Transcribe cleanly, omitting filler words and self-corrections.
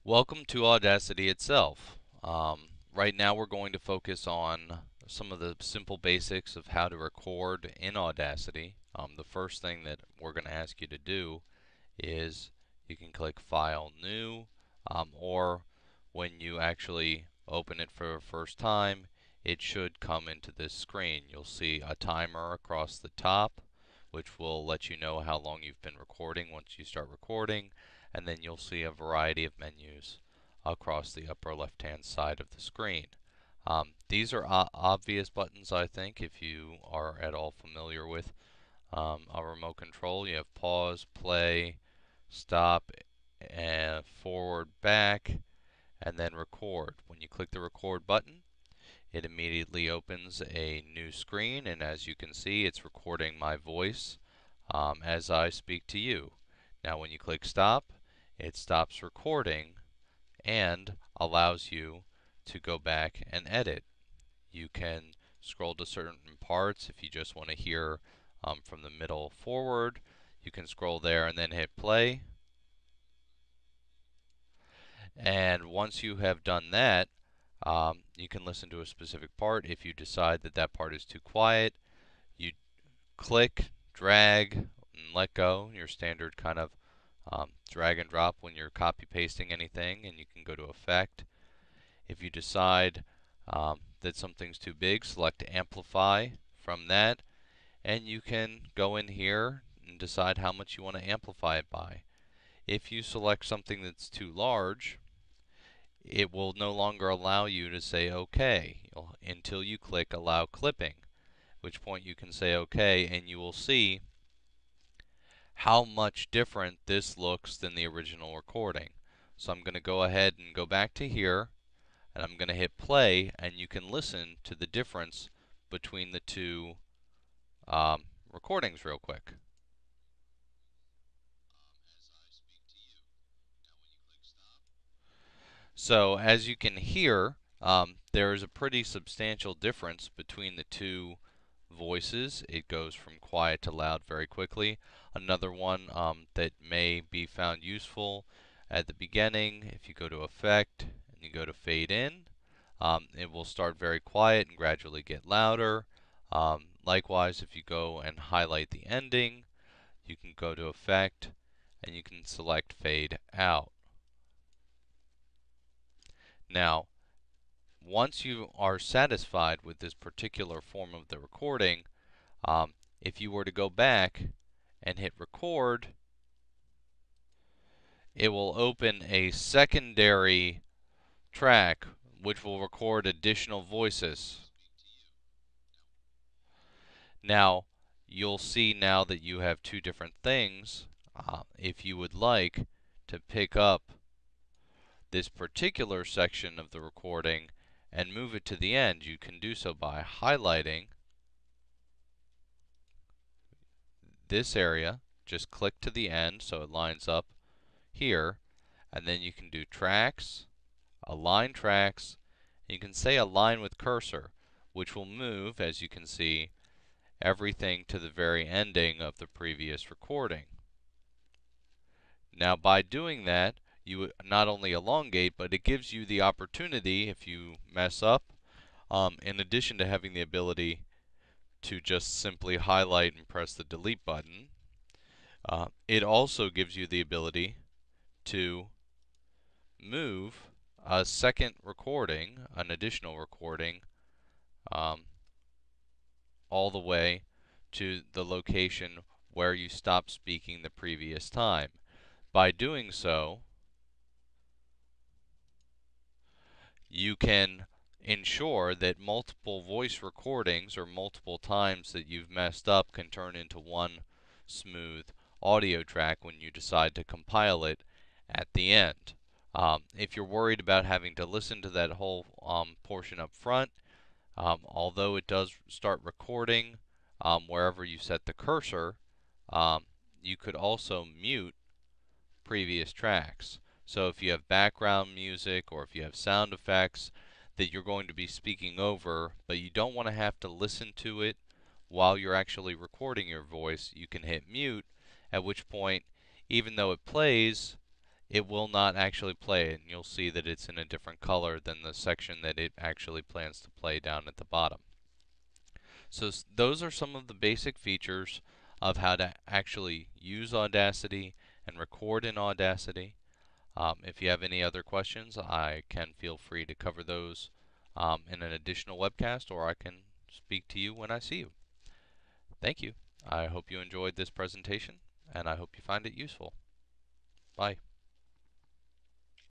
Welcome to Audacity itself. Right now we're going to focus on some of the simple basics of how to record in Audacity. The first thing that we're going to ask you to do is you can click File, New, or when you actually open it for the first time, it should come into this screen. You'll see a timer across the top, which will let you know how long you've been recording once you start recording, and then you'll see a variety of menus across the upper left hand side of the screen. These are obvious buttons, I think, if you are at all familiar with a remote control. You have pause, play, stop, and forward, back, and then record. When you click the record button, it immediately opens a new screen, and as you can see, it's recording my voice as I speak to you. Now when you click stop, it stops recording and allows you to go back and edit. You can scroll to certain parts if you just want to hear from the middle forward. You can scroll there and then hit play. And once you have done that, you can listen to a specific part. If you decide that that part is too quiet, you click, drag, and let go. Your standard kind of drag and drop when you're copy pasting anything, and you can go to Effect. If you decide that something's too big, select Amplify from that, and you can go in here and decide how much you want to amplify it by. If you select something that's too large, it will no longer allow you to say OK until you click Allow Clipping, at which point you can say OK, and you will see how much different this looks than the original recording. So I'm going to go ahead and go back to here, and I'm going to hit play, and you can listen to the difference between the two recordings real quick. So as you can hear, there is a pretty substantial difference between the two voices. It goes from quiet to loud very quickly. Another one that may be found useful at the beginning, if you go to Effect and you go to Fade In, it will start very quiet and gradually get louder. Likewise, if you go and highlight the ending, you can go to Effect and you can select Fade Out. Now, once you are satisfied with this particular form of the recording, if you were to go back and hit record, it will open a secondary track which will record additional voices. Now, you'll see now that you have two different things. If you would like to pick up this particular section of the recording and move it to the end, you can do so by highlighting this area. Just click to the end so it lines up here, and then you can do tracks, align tracks, and you can say align with cursor, which will move, as you can see, everything to the very ending of the previous recording. Now by doing that, you not only elongate, but it gives you the opportunity, if you mess up, in addition to having the ability to just simply highlight and press the delete button, it also gives you the ability to move a second recording, an additional recording, all the way to the location where you stopped speaking the previous time. By doing so, you can ensure that multiple voice recordings or multiple times that you've messed up can turn into one smooth audio track when you decide to compile it at the end. If you're worried about having to listen to that whole portion up front, although it does start recording wherever you set the cursor, you could also mute previous tracks. So if you have background music or if you have sound effects that you're going to be speaking over, but you don't want to have to listen to it while you're actually recording your voice, you can hit mute, at which point, even though it plays, it will not actually play it, and you'll see that it's in a different color than the section that it actually plans to play down at the bottom. So those are some of the basic features of how to actually use Audacity and record in Audacity. If you have any other questions, I can feel free to cover those in an additional webcast, or I can speak to you when I see you. Thank you. I hope you enjoyed this presentation, and I hope you find it useful. Bye.